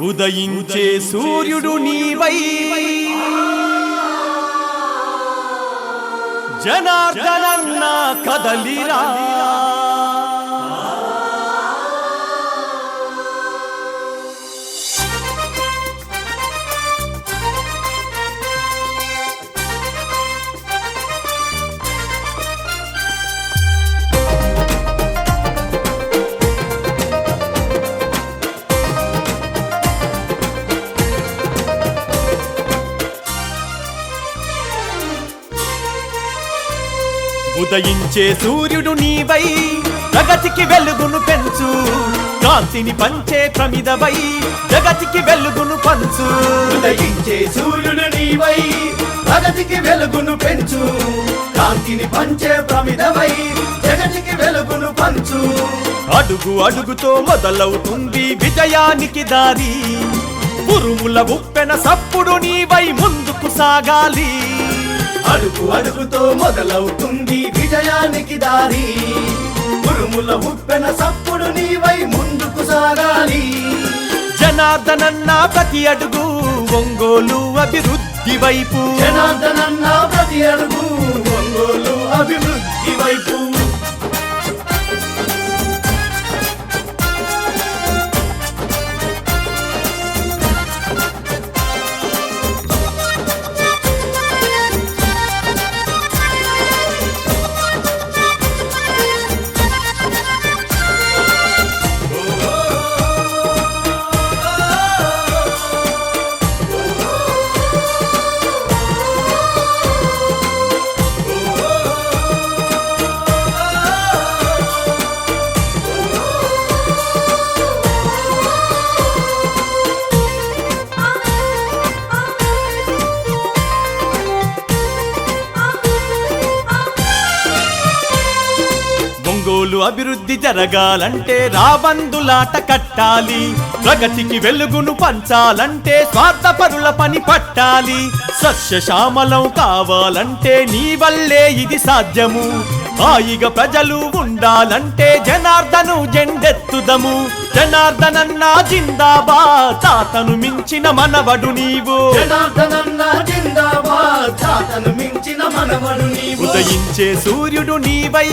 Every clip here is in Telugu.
ఉదయించే సూర్యుడు నీవై జనార్దనన్న కదలిరా ఉదయించే సూర్యుడు నీవై జగతికి వెలుగును పెంచు కాంతిని పంచే ప్రమిదవై జగతికి వెలుగును పంచు ఉదయించే సూర్యుడు నీవై జగతికి వెలుగును పెంచు కాంతిని పంచే ప్రమిదవై జగతికి వెలుగును పంచు అడుగు అడుగుతో మొదలవుతుంది విజయానికి దారి ఉరుముల ఉప్పెన సప్పుడు నీవై ముందుకు సాగాలి అడుగు అడుగుతో మొదలవుతుంది విజయానికి దారి ఉరుముల ఉప్పెన సప్పుడు నీవై ముందుకు సాగాలి జనార్దనన్న ప్రతి అడుగు ఒంగోలు అభివృద్ధి వైపు జనార్దనన్న ప్రతి అడుగు ఒంగోలు అభివృద్ధి వైపు ఒంగోలు అభివృద్ధి జరగాలంటే రాబందులాట కట్టాలి ప్రగతికి వెలుగును పంచాలంటే స్వార్థపరుల పని పట్టాలి సస్యశ్యామలం కావాలంటే నీ వల్లే ఇది సాధ్యము హాయిగా ప్రజలు ఉండాలంటే జనార్దను జెండెత్తుదము జనార్దనన్న జిందాబాద్ తాతను మించిన మనవడు నీవు జనార్దనన్న జిందాబాద్ తాతను మించిన మనవడు నీవు ఉదయించే సూర్యుడు నీవై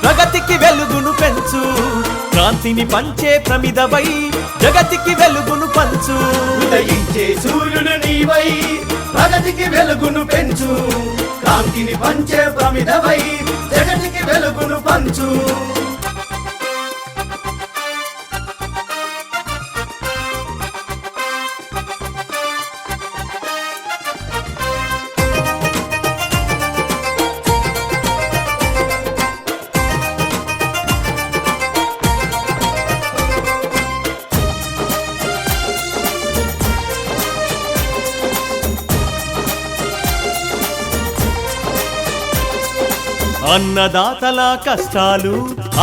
ప్రగతికి వెలుగును పెంచు కాంతిని పంచే ప్రమిదవై జగతికి వెలుగును పంచు ఉదయించే సూర్యుడు నీవై ప్రగతికి వెలుగును పెంచు కాంతిని పంచే ప్రమిదవై జగతికి వెలుగును పంచు అన్నదాతల కష్టాలు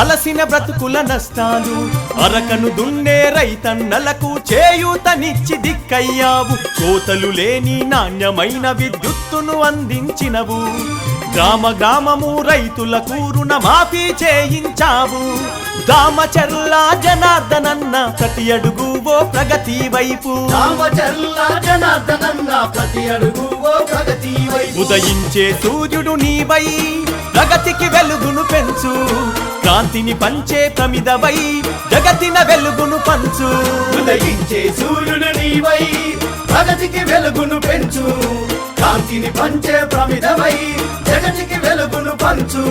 అలసిన బ్రతుకుల నష్టాలు అరకను దున్నే రైతన్నలకు చేయూతనిచ్చి దిక్కయ్యావు కోతలు లేని నాణ్యమైన విద్యుత్తును అందించినవు గ్రామ గ్రామము రైతులకు రుణమాఫీ చేయించావు దామచర్ల జనార్దనన్న ప్రతి అడుగు ఓ ప్రగతి వైపు రామచర్ల జనార్దనన్న ప్రతి అడుగు ఓ ప్రగతి వైపు ఉదయించే సూర్యుడు నీవై ప్రగతికి వెలుగును పెంచు కాంతిని పంచే ప్రమిదవై జగతిన వెలుగును పంచు ఉదయించే సూర్యుడు నీవై ప్రగతికి వెలుగును పెంచు కాంతిని పంచే ప్రమిదవై జగతికి వెలుగును పంచు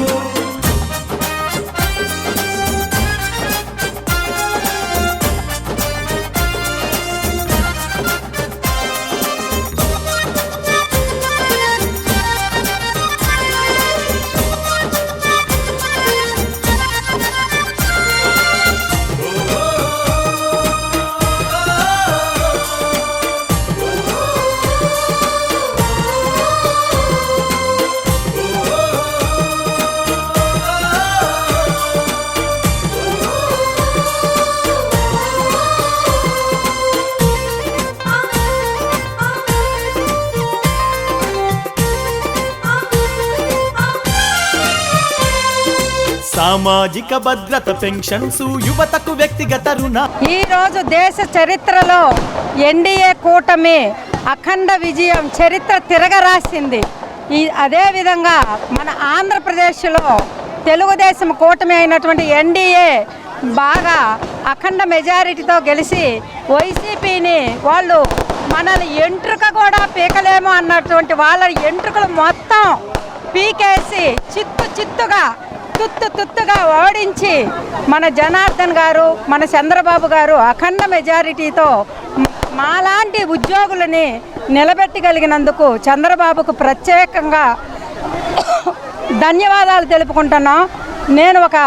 సామాజిక భద్రత పెన్షన్స్, యువతకు వ్యక్తిగత రుణ. ఈ రోజు దేశ చరిత్రలో ఎన్డీఏ కూటమి అఖండ విజయం చరిత్ర తిరగరాసింది. అదేవిధంగా మన ఆంధ్రప్రదేశ్లో తెలుగుదేశం కూటమి అయినటువంటి ఎన్డీఏ బాగా అఖండ మెజారిటీతో గెలిచి వైసీపీని వాళ్ళు మనల్ని ఎంట్రుక కూడా పీకలేము అన్నటువంటి వాళ్ళ ఎంట్రుకలు మొత్తం పీకేసి తుత్తుగా ఓడించి మన జనార్దన్ గారు, మన చంద్రబాబు గారు అఖండ మెజారిటీతో మాలాంటి ఉద్యోగులని నిలబెట్టగలిగినందుకు చంద్రబాబుకు ప్రత్యేకంగా ధన్యవాదాలు తెలుపుకుంటున్నాం. నేను ఒక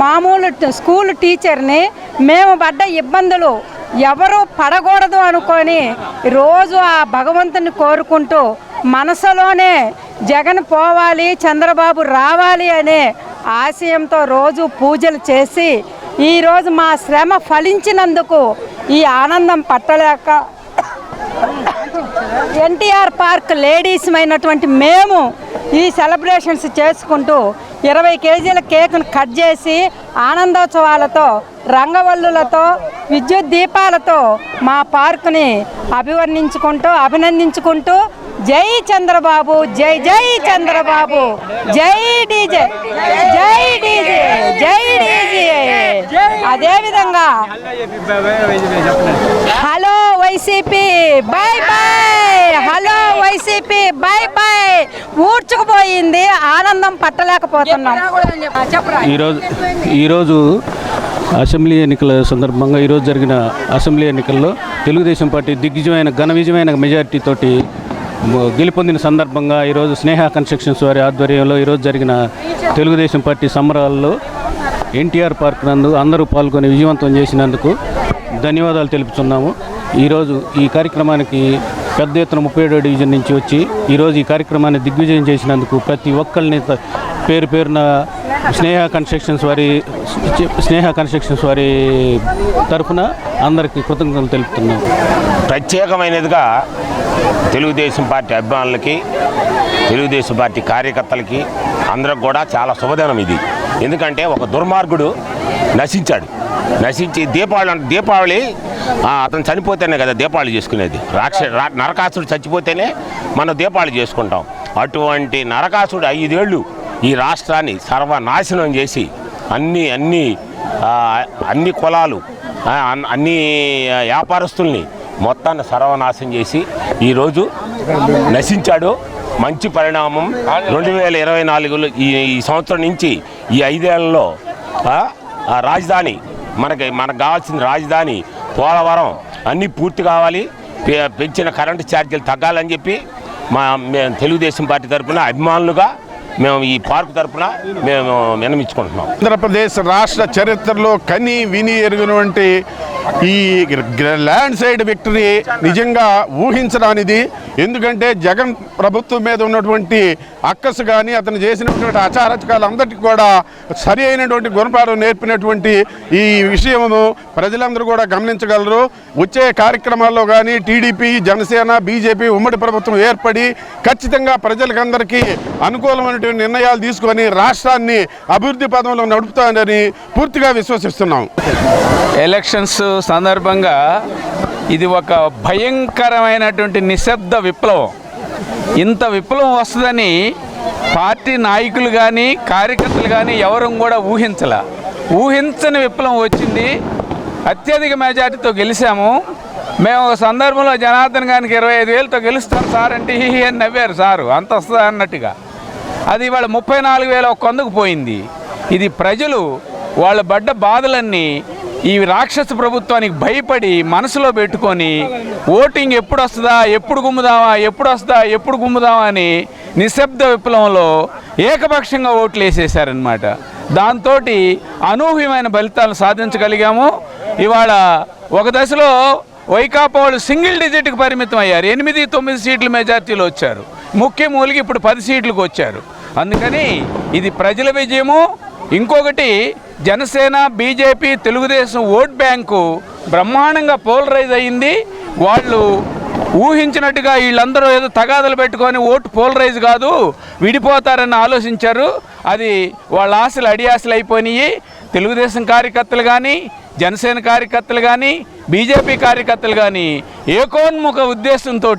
మామూలు స్కూల్ టీచర్ని. మేము పడ్డ ఇబ్బందులు ఎవరు పడకూడదు అనుకొని రోజు ఆ భగవంతుని కోరుకుంటూ మనసులోనే జగన్ పోవాలి, చంద్రబాబు రావాలి అనే ఆశయంతో రోజు పూజలు చేసి ఈరోజు మా శ్రమ ఫలించినందుకు ఈ ఆనందం పట్టలేక ఎన్టీఆర్ పార్క్ లేడీస్ అయినటువంటి మేము ఈ సెలబ్రేషన్స్ చేసుకుంటూ 20 కేజీల కేకును కట్ చేసి ఆనందోత్సవాలతో, రంగవల్లులతో, విద్యుత్ దీపాలతో మా పార్కుని అభినందించుకుంటూ జై చంద్రబాబు, జై జై చంద్రబాబు, జై డీజే, జై డీజే, జై డీజే. అదేవిధంగా hello YCP bye bye, hello YCP bye bye ఊడ్చుకుపోయింది. ఆనందం పట్టలేకపోతున్నాం. ఈరోజు అసెంబ్లీ ఎన్నికల సందర్భంగా ఈరోజు జరిగిన అసెంబ్లీ ఎన్నికల్లో తెలుగుదేశం పార్టీ ఘన విజయమైన మెజార్టీతోటి గెలుపొందిన సందర్భంగా ఈరోజు స్నేహ కన్స్ట్రక్షన్స్ వారి ఆధ్వర్యంలో ఈరోజు జరిగిన తెలుగుదేశం పార్టీ సంబరాల్లో ఎన్టీఆర్ పార్క్ నందు అందరూ పాల్గొని విజయవంతం చేసినందుకు ధన్యవాదాలు తెలుపుతున్నాము. ఈరోజు ఈ కార్యక్రమానికి పెద్ద ఎత్తున 37వ డివిజన్ నుంచి వచ్చి ఈరోజు ఈ కార్యక్రమాన్ని దిగ్విజయం చేసినందుకు ప్రతి ఒక్కరిని పేరున స్నేహ కన్స్ట్రక్షన్స్ వారి తరఫున అందరికీ కృతజ్ఞతలు తెలుపుతున్నాం. ప్రత్యేకమైనదిగా తెలుగుదేశం పార్టీ అభిమానులకి, తెలుగుదేశం పార్టీ కార్యకర్తలకి అందరికి కూడా చాలా శుభదినం ఇది. ఎందుకంటే ఒక దుర్మార్గుడు నశించి దీపావళి అతను చనిపోతేనే కదా దీపావళి చేసుకునేది. నరకాసుడు చచ్చిపోతేనే మనం దీపావళి చేసుకుంటాం. అటువంటి నరకాసుడు 5 ఏళ్ళు ఈ రాష్ట్రాన్ని సర్వనాశనం చేసి అన్ని కులాలు, అన్ని వ్యాపారస్తుల్ని మొత్తాన్ని సర్వనాశనం చేసి ఈరోజు నశించాడు. మంచి పరిణామం. 2024లో ఈ సంవత్సరం నుంచి ఈ 5 ఏళ్లలో రాజధాని మనకు కావాల్సిన రాజధాని పోలవరం అన్నీ పూర్తి కావాలి. పెంచిన కరెంటు ఛార్జీలు తగ్గాలని చెప్పి మేము తెలుగుదేశం పార్టీ తరఫున అభిమానులుగా మేము ఈ పార్కు తరఫున మేము విన్నవించుకుంటున్నాం. ఆంధ్రప్రదేశ్ రాష్ట్ర చరిత్రలో కని విని ఎరుగినటువంటి ఈ ల్యాండ్ సైడ్ విక్టరీ నిజంగా ఊహించరానిది. ఎందుకంటే జగన్ ప్రభుత్వం మీద ఉన్నటువంటి అక్కసు కానీ అతను చేసినటువంటి అచారచకాలందరికీ కూడా సరి అయినటువంటి గుణపాఠం నేర్పినటువంటి ఈ విషయము ప్రజలందరూ కూడా గమనించగలరు. వచ్చే కార్యక్రమాల్లో కానీ టీడీపీ, జనసేన, బీజేపీ ఉమ్మడి ప్రభుత్వం ఏర్పడి ఖచ్చితంగా ప్రజలకందరికీ అనుకూలమైనటువంటి నిర్ణయాలు తీసుకొని రాష్ట్రాన్ని అభివృద్ధి పదంలో నడుపుతానని పూర్తిగా విశ్వసిస్తున్నాం. ఎలక్షన్స్ సందర్భంగా ఇది ఒక భయంకరమైనటువంటి నిశ్శబ్ద విప్లవం. ఇంత విప్లవం వస్తుందని పార్టీ నాయకులు కానీ కార్యకర్తలు కానీ ఎవరూ కూడా ఊహించని విప్లవం వచ్చింది. అత్యధిక మెజార్టీతో గెలిచాము. మేము ఒక సందర్భంలో జనార్దన్ గారికి 25,000తో గెలుస్తాం సార్ అంటే హీ అని నవ్వారు సారు, అంత వస్తుంది అన్నట్టుగా. అది ఇవాళ 34,000 కొందుకు పోయింది. ఇది ప్రజలు వాళ్ళ పడ్డ బాధలన్నీ ఈ రాక్షస ప్రభుత్వానికి భయపడి మనసులో పెట్టుకొని ఓటింగ్ ఎప్పుడు వస్తుందా, ఎప్పుడు గుమ్ముదామా అని నిశ్శబ్ద విప్లవంలో ఏకపక్షంగా ఓట్లు వేసేసారనమాట. దాంతో అనూహ్యమైన ఫలితాలు సాధించగలిగాము. ఇవాళ ఒక దశలో వైకాపా వాళ్ళు సింగిల్ డిజిట్కి పరిమితం అయ్యారు. 8-9 సీట్ల మెజార్టీలో వచ్చారు. ముఖ్యమూలికి ఇప్పుడు 10 సీట్లకు వచ్చారు. అందుకని ఇది ప్రజల విజయము. ఇంకొకటి Janasena, BJP, Telugu Desam vote bank బ్రహ్మాండంగా పోలరైజ్ అయింది. వాళ్ళు ఊహించినట్టుగా వీళ్ళందరూ ఏదో తగాదలు పెట్టుకొని ఓటు పోలరైజ్ కాదు విడిపోతారని ఆలోచించారు. అది వాళ్ళ ఆశలు అడియాశలు అయిపోయినాయి. తెలుగుదేశం కార్యకర్తలు కానీ, జనసేన కార్యకర్తలు కానీ, బీజేపీ కార్యకర్తలు కానీ ఏకోన్ముఖ ఉద్దేశంతో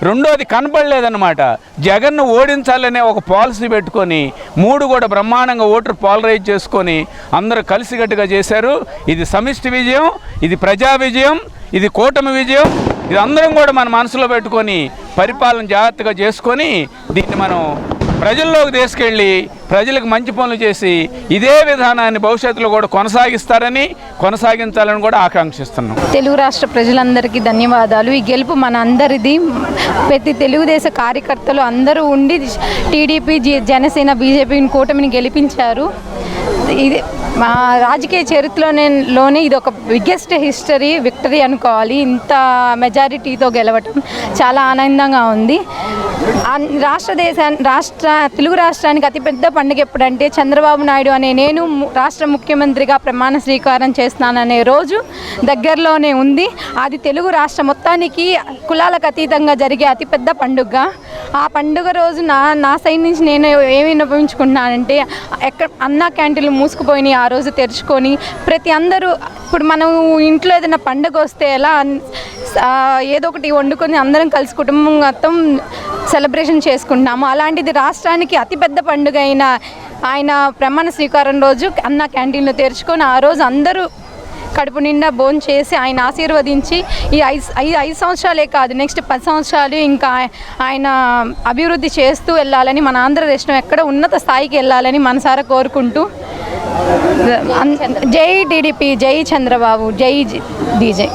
రెండోది కనపడలేదన్నమాట. జగన్ను ఓడించాలనే ఒక పాలసీ పెట్టుకొని 3 కూడా బ్రహ్మాండంగా ఓటర్ పోలరైజ్ చేసుకొని అందరూ కలిసికట్టుగా చేశారు. ఇది సమిష్టి విజయం, ఇది ప్రజా విజయం, ఇది కూటమి విజయం. ఇది అందరం కూడా మన మనసులో పెట్టుకొని పరిపాలన జాగ్రత్తగా చేసుకొని దీన్ని మనం ప్రజల్లోకి తీసుకెళ్ళి ప్రజలకు మంచి పనులు చేసి ఇదే విధానాన్ని భవిష్యత్తులో కూడా కొనసాగించాలని కూడా ఆకాంక్షిస్తున్నాం. తెలుగు రాష్ట్ర ప్రజలందరికీ ధన్యవాదాలు. ఈ గెలుపు మన అందరిది. ప్రతి తెలుగుదేశం కార్యకర్తలు అందరూ ఉండి టీడీపీ, జనసేన, బీజేపీని కూటమిని గెలిపించారు. ఇది మా రాజకీయ చరిత్రలోనే ఇది ఒక బిగ్గెస్ట్ విక్టరీ అనుకోవాలి. ఇంత మెజారిటీతో గెలవటం చాలా ఆనందంగా ఉంది. తెలుగు రాష్ట్రానికి అతిపెద్ద పండుగ ఎప్పుడంటే చంద్రబాబు నాయుడు అనే నేను రాష్ట్ర ముఖ్యమంత్రిగా ప్రమాణ స్వీకారం చేస్తున్నాననే రోజు దగ్గరలోనే ఉంది. అది తెలుగు రాష్ట్ర మొత్తానికి కులాలకు అతీతంగా జరిగే అతిపెద్ద పండుగ. ఆ పండుగ రోజు నా సైడ్ నుంచి నేను ఏమి అనుభవించుకుంటున్నానంటే అన్నా క్యాంటీన్లు మూసుకుపోయినాయి. ఆ రోజు తెరుచుకొని ప్రతి అందరూ ఇప్పుడు మనం ఇంట్లో ఏదైనా పండుగ వస్తే ఎలా ఏదో ఒకటి వండుకొని అందరం కలిసి కుటుంబం మొత్తం సెలబ్రేషన్ చేసుకుంటున్నాము. అలాంటిది రాష్ట్రానికి అతిపెద్ద పండుగ అయిన ఆయన ప్రమాణ స్వీకారం రోజు అన్నా క్యాంటీన్లు తెరుచుకొని ఆ రోజు అందరూ కడుపు నిండా భోజనం చేసి ఆయన ఆశీర్వదించి ఈ 5 సంవత్సరాలే కాదు నెక్స్ట్ 10 సంవత్సరాలు ఇంకా ఆయన అభివృద్ధి చేస్తూ వెళ్ళాలని, మన ఆంధ్ర రాష్ట్రం ఎక్కడ ఉన్నత స్థాయికి వెళ్ళాలని మనసారా కోరుకుంటూ జై టీడీపీ, జై చంద్రబాబు, జై బీజే.